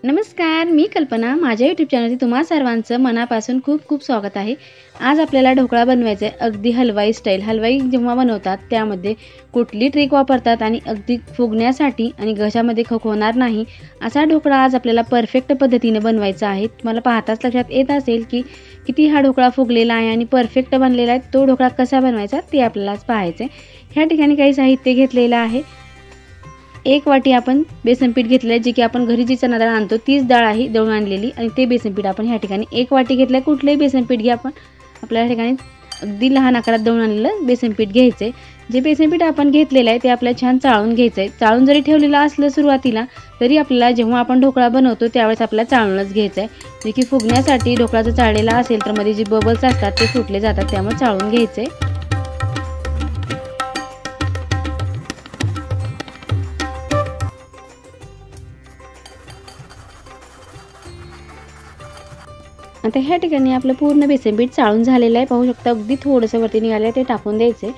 नमस्कार, मी कल्पना. माझ्या यूट्यूब चॅनलवरती तुम्हा सर्वांचं मनापासून खूप खूप स्वागत आहे. आज आपल्याला ढोकळा बनवायचा आहे, अगदी हलवाई स्टाईल. हलवाई जेव्हा बनवतात त्यामध्ये कुठली ट्रिक वापरतात आणि अगदी फुगण्यासाठी आणि घशामध्ये होणार नाही असा ढोकळा आज आपल्याला परफेक्ट पद्धतीने बनवायचा आहे. तुम्हाला पाहताच लक्षात येत असेल की किती हा ढोकळा फुगलेला आहे आणि परफेक्ट बनलेला आहे. तो ढोकळा कसा बनवायचा ते आपल्याला आज पाहायचं आहे. ह्या ठिकाणी काही साहित्य घेतलेलं आहे. 1 वाटी आपण बेसन पीठ घेतलं आहे, जे की आपण घरी जी चणा डाळ आणतो तीच डाळ आहे दळून आणलेली, आणि ते बेसन पीठ आपण ह्या ठिकाणी 1 वाटी घेतलं आहे. कुठलंही बेसन पीठ घ्या, आपण आपल्या ठिकाणी अगदी लहान आकारात दळून आणलेलं बेसन पीठ घ्यायचं आहे. जे बेसन पीठ आपण घेतलेलं आहे ते आपल्याला छान चाळून घ्यायचं आहे. चाळून जरी ठेवलेलं असलं सुरुवातीला तरी आपल्याला जेव्हा आपण ढोकळा बनवतो त्यावेळेस आपल्याला चाळूनच घ्यायचं आहे, जे की फुगण्यासाठी. ढोकळा जर चाळलेला असेल तर मध्ये जे बबल्स असतात ते फुटले जातात, त्यामुळे चाळून घ्यायचं आहे. आता ह्या ठिकाणी आपलं पूर्ण बेसन पीठ चाळून झालेलं आहे. पाहू शकता अगदी थोडंसं वरती निघालं आहे, ते टाकून द्यायचं आहे.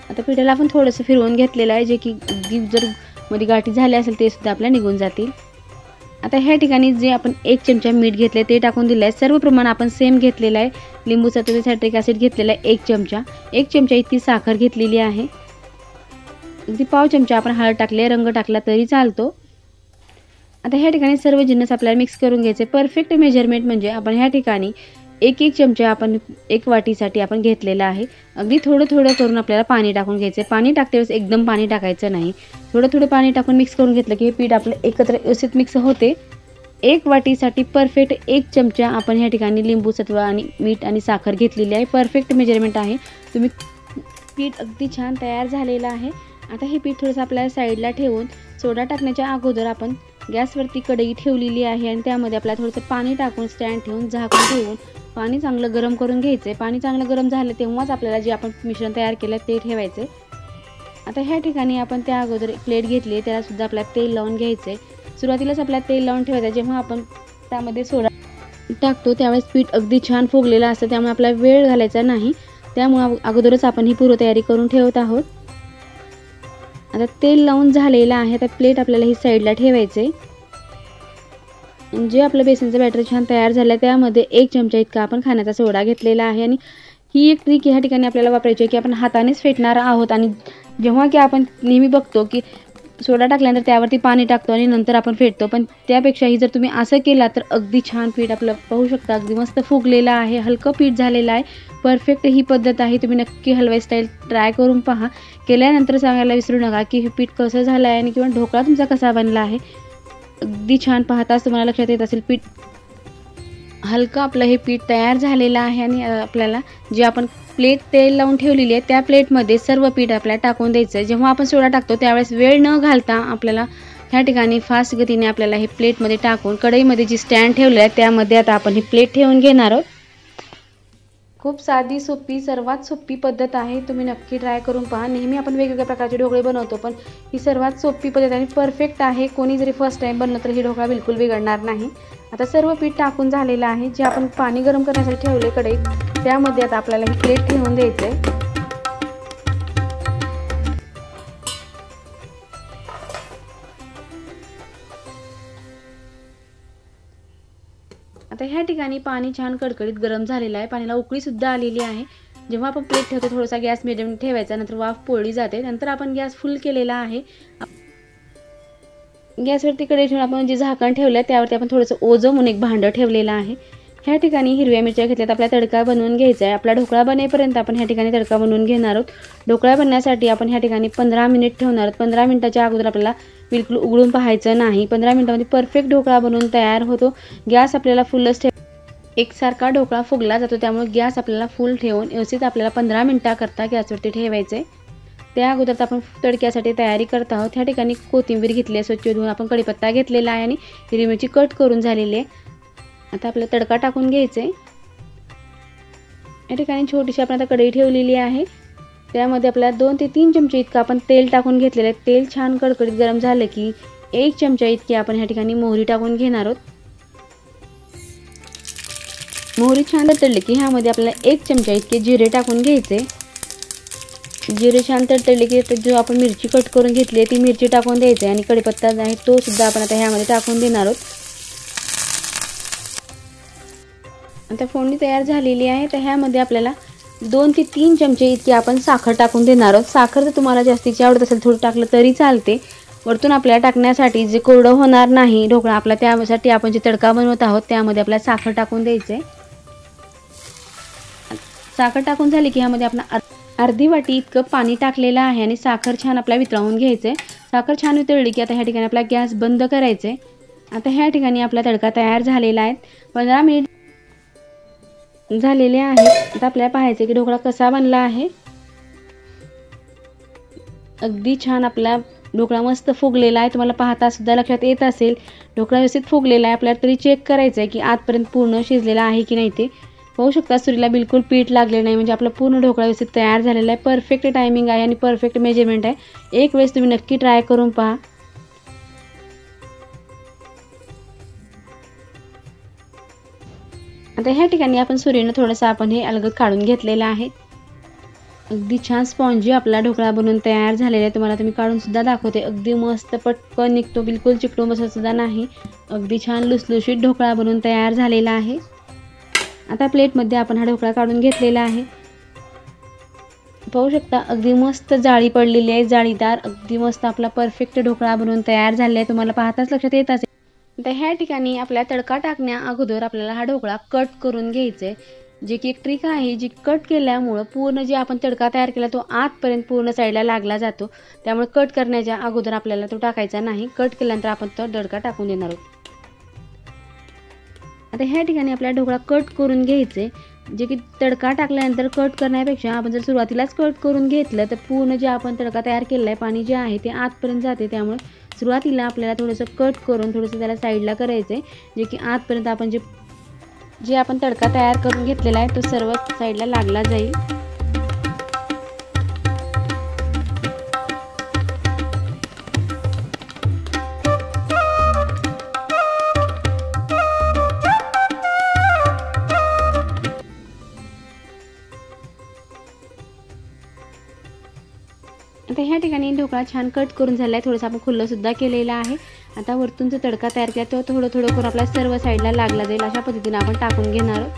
आता पिठाला आपण थोडंसं फिरवून घेतलेलं आहे, जे की अगदी जर मध्ये गाठी झाले असेल ते सुद्धा आपल्या निघून जातील. आता ह्या ठिकाणी जे आपण 1 चमचा मीठ घेतले ते टाकून दिलं आहे. सर्व प्रमाण आपण सेम घेतलेलं आहे. लिंबू सत्व सायट्रिक ॲसिड घेतलेलं आहे 1 चमचा. 1 चमचा इतकी साखर घेतलेली आहे. अगदी पाव चमचा आपण हळद टाकले, रंग टाकला तरी चालतो. आता ह्या ठिकाणी सर्व जिन्नस आपल्याला मिक्स करून घ्यायचे. परफेक्ट मेजरमेंट म्हणजे आपण ह्या ठिकाणी 1 चमचा आपण 1 वाटीसाठी आपण घेतलेला आहे. अगदी थोडं थोडं करून आपल्याला पाणी टाकून घ्यायचं आहे. पाणी टाकतेवेळेस एकदम पाणी टाकायचं नाही. थोडं थोडं पाणी टाकून मिक्स करून घेतलं की हे पीठ आपलं एकत्र व्यवस्थित मिक्स होते. 1 वाटीसाठी परफेक्ट 1 चमचा आपण ह्या ठिकाणी लिंबू सत्व आणि मीठ आणि साखर घेतलेली आहे. परफेक्ट मेजरमेंट आहे. तुम्ही पीठ अगदी छान तयार झालेलं आहे. आता हे पीठ थोडंसं आपल्याला साईडला ठेवून सोडा टाकण्याच्या अगोदर आपण गॅसवरती कढई ठेवलेली आहे आणि त्यामध्ये आपल्याला थोडंसं पाणी टाकून स्टँड ठेवून झाकून ठेवून पाणी चांगलं गरम करून घ्यायचं आहे. पाणी चांगलं गरम झालं तेव्हाच आपल्याला जे आपण मिश्रण तयार केलं ते ठेवायचं आहे. आता ह्या ठिकाणी आपण त्या अगोदर एक प्लेट घेतली आहे, त्यालासुद्धा आपल्याला तेल लावून घ्यायचं आहे. सुरुवातीलाच आपल्याला तेल लावून ठेवायचं आहे. जेव्हा आपण त्यामध्ये सोडा टाकतो त्यावेळेस पीठ अगदी छान फुगलेलं असतं, त्यामुळे आपल्याला वेळ घालायचा नाही. त्यामुळे अगोदरच आपण ही पूर्वतयारी करून ठेवत आहोत. आता तेल लावून झालेलं आहे. आता प्लेट आपल्याला ही साईडला ठेवायचं आहे. जे आपलं बेसनचं बॅटर छान तयार झालं आहे त्यामध्ये 1 चमचा इतका आपण खाण्याचा सोडा घेतलेला आहे. आणि ही एक ट्रिक ह्या ठिकाणी आपल्याला वापरायची आहे की आपण हातानेच फेटणार आहोत. आणि जेव्हा की आपण नेहमी बघतो की सोडा टाकल्यानंतर त्यावरती पाणी टाकतो आणि नंतर आपण फेटतो, पण त्यापेक्षाही जर तुम्ही असं केला तर अगदी छान पीठ आपलं पाहू शकता अगदी मस्त फुगलेलं आहे, हलकं पीठ झालेलं आहे. परफेक्ट ही पद्धत आहे. तुम्ही नक्की हलवाई स्टाईल ट्राय करून पहा. केल्यानंतर सांगायला विसरू नका की हे पीठ कसं झालं आहे आणि किंवा ढोकळा तुमचा कसा बनला आहे. अगदी छान पाहताच तुम्हाला लक्षात येत असेल पीठ हलकं आपलं हे पीठ तयार झालेलं आहे. आणि आपल्याला जे आपण प्लेट तेल लावून ठेवलेली आहे त्या प्लेटमध्ये सर्व पीठ आपल्याला टाकून द्यायचं आहे. जेव्हा आपण सोडा टाकतो त्यावेळेस वेळ न घालता आपल्याला ह्या ठिकाणी फास्ट गतीने आपल्याला हे प्लेटमध्ये टाकून कढईमध्ये जी स्टँड ठेवलेलं आहे त्यामध्ये आता आपण ही प्लेट ठेवून घेणार आहोत. खूप साधी सोपी सर्वात सोपी पद्धत आहे. तुम्ही नक्की ट्राय करून पहा. नेहमी आपण वेगवेगळ्या प्रकारचे ढोकळे बनवतो, पण ही सर्वात सोपी पद्धत आणि परफेक्ट आहे. कोणी जरी फर्स्ट टाईम बनलं तर ही ढोकळा बिलकुल बिघडणार नाही. आता सर्व पीठ टाकून झालेलं आहे. जे आपण पाणी गरम करण्यासाठी ठेवले कढईत त्यामध्ये आता आपल्याला ही प्लेट ठेवून द्यायचं आहे. आता ह्या ठिकाणी पाणी छान कडकडीत गरम झालेलं आहे. पाण्याला उकळीसुद्धा आलेली आहे. जेव्हा आपण प्लेट ठेवतो थोडासा गॅस मिडियम ठेवायचा, नंतर वाफ पोळली जाते. नंतर आपण गॅस फुल केलेला आहे. गॅसवरती कढई ठेवून आपण जे झाकण ठेवलं आहे त्यावरती आपण थोडंसं ओझं म्हणून एक भांडं ठेवलेलं आहे. ह्या ठिकाणी हिरव्या मिरच्या घेतल्यात. आपल्याला तडका बनवून घ्यायचा आहे. आपला ढोकळा बनेपर्यंत आपण ह्या ठिकाणी तडका बनवून घेणार आहोत. ढोकळा बनण्यासाठी आपण ह्या ठिकाणी 15 मिनिट ठेवणार आहोत. 15 मिनिटाच्या अगोदर आपल्याला बिलकुल उघडून पाहायचं नाही. 15 मिनिटामध्ये परफेक्ट ढोकळा बनवून तयार होतो. गॅस आपल्याला फुलच एकसारखा ढोकळा फुगला जातो, त्यामुळे गॅस आपल्याला फुल ठेवून व्यवस्थित आपल्याला 15 मिनिटाकरता गॅसवरती ठेवायचं आहे. त्या अगोदर आपण तडक्यासाठी तयारी करत आहोत. ह्या ठिकाणी कोथिंबीर घेतली आहे स्वच्छ धुवून. आपण कढीपत्ता घेतलेला आहे आणि हिरवी मिरची कट करून झालेली आहे. आता आपल्याला तडका टाकून घ्यायचं आहे. या ठिकाणी छोटीशी आपण आता कढई ठेवलेली आहे. त्यामध्ये आपल्याला 2 ते 3 चमचे इतकं आपण तेल टाकून घेतलेलं आहे. तेल छान कडकडीत गरम झालं की 1 चमचा इतकी आपण ह्या ठिकाणी मोहरी टाकून घेणार आहोत. मोहरी छान तळली की ह्यामध्ये आपल्याला 1 चमचा इतके जिरे टाकून घ्यायचे. जिरे छान तडतडले की जो आपण मिरची कट करून घेतली आहे ती मिरची टाकून द्यायची आणि कढीपत्ता आहे तो सुद्धा आपण आता ह्यामध्ये टाकून देणार आहोत. आता फोडणी तयार झालेली आहे. तर ह्यामध्ये आपल्याला 2 ते 3 चमचे इतकी आपण साखर टाकून देणार आहोत. साखर जर तुम्हाला जास्तीची आवडत असेल थोडं टाकलं तरी चालते. वरतून आपल्याला टाकण्यासाठी जे कोरडं होणार नाही ढोकळा आपला, त्यासाठी आपण जे तडका बनवत आहोत त्यामध्ये आपल्याला साखर टाकून द्यायचे. साखर टाकून झाली की ह्यामध्ये आपण अर्धी वाटी इतकं पाणी टाकलेलं आहे आणि साखर छान आपल्याला वितळवून घ्यायचे. साखर छान वितळली की आता ह्या ठिकाणी आपला गॅस बंद करायचे. आता ह्या ठिकाणी आपला तडका तयार झालेला आहे. 15 मिनिट झालेले आहेत. आता आपल्याला पाहायचं की ढोकळा कसा बनला आहे. अगदी छान आपला ढोकळा मस्त फुगलेला आहे. तुम्हाला पाहता सुद्धा लक्षात येत असेल ढोकळा व्यवस्थित फुगलेला आहे. आपल्याला तरी चेक करायचं आहे की आतपर्यंत पूर्ण शिजलेला आहे की नाही. ते पाहू शकता सुरीला बिलकुल पीठ लागले नाही, म्हणजे आपला पूर्ण ढोकळा व्यवस्थित तयार झालेला आहे. परफेक्ट टायमिंग आहे आणि परफेक्ट मेजरमेंट आहे. एक वेळेस तुम्ही नक्की ट्राय करून पहा. आता ह्या ठिकाणी आपण सुरीनं थोडंसं आपण हे अलगद काढून घेतलेलं आहे. अगदी छान स्पॉन्जी आपला ढोकळा बनवून तयार झालेला आहे. तुम्हाला मी काढून सुद्धा दाखवते. अगदी मस्त पटकन निघतो, बिलकुल चिकटून बसत सुद्धा नाही. अगदी छान लुसलुशीत ढोकळा बनवून तयार झालेला आहे. आता प्लेटमध्ये आपण हा ढोकळा काढून घेतलेला आहे. पाहू शकता अगदी मस्त जाळी पडलेली आहे, जाळीदार. अगदी मस्त आपला परफेक्ट ढोकळा बनवून तयार झालेला आहे. तुम्हाला पाहताच लक्षात येत असेल. तर ह्या ठिकाणी आपल्या तडका टाकण्या अगोदर आपल्याला हा ढोकळा कट करून घ्यायचा आहे. जे की एक ट्रिक आहे, जी कट केल्यामुळं पूर्ण जे आपण तडका तयार केला तो आतपर्यंत पूर्ण साईडला लागला जातो. त्यामुळे कट करण्याच्या अगोदर आपल्याला तो टाकायचा नाही. कट केल्यानंतर आपण तो तडका टाकून देणार आहोत. आता ह्या ठिकाणी आपल्याला ढोकळा कट करून घ्यायचे. जे की तडका टाकल्यानंतर कट करण्यापेक्षा आपण जर सुरुवातीलाच कट करून घेतलं तर पूर्ण जे आपण तडका तयार केलेला आहे पाणी जे आहे ते आतपर्यंत जाते. त्यामुळे सुरुवातीला आपल्याला थोडंसं कट करून थोडंसं त्याला साईडला करायचं आहे, जे की आतपर्यंत आपण जे आपण तडका तयार करून घेतलेला आहे तो सर्व साईडला लागला जाईल. आता ह्या ठिकाणी ढोकळा छान कट करून झाला आहे. थोडंसं आपण खुल्लं सुद्धा केलेलं आहे. आता वरतून जो तडका तयार केला तो थोडं थोडं करून आपल्या सर्व साईडला लागला जाईल. अशा पद्धतीने आपण टाकून घेणार आहोत.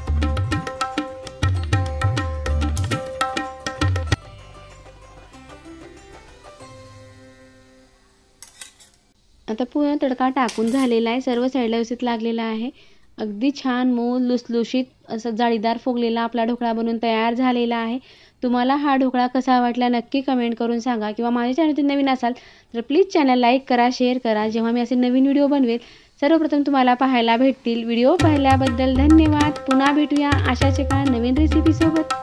आता पूर्ण तडका टाकून झालेला आहे. सर्व साईडला व्यवस्थित लागलेला आहे. अगदी छान मऊ लुसलुशीत असं जाळीदार फुगलेला आपला ढोकळा बनवून तयार झालेला आहे. तुम्हाला हा ढोकळा कसा वाटला नक्की कमेंट करून सांगा. किंवा माझ्या चॅनलवर नवीन असाल तर प्लीज चॅनल लाईक करा, शेअर करा. जेव्हा मी असे नवीन व्हिडिओ बनवेल सर्वप्रथम तुम्हाला पाहायला भेटतील. व्हिडिओ पाहिल्याबद्दल धन्यवाद. पुन्हा भेटूया अशाच एका नवीन रेसिपीसोबत.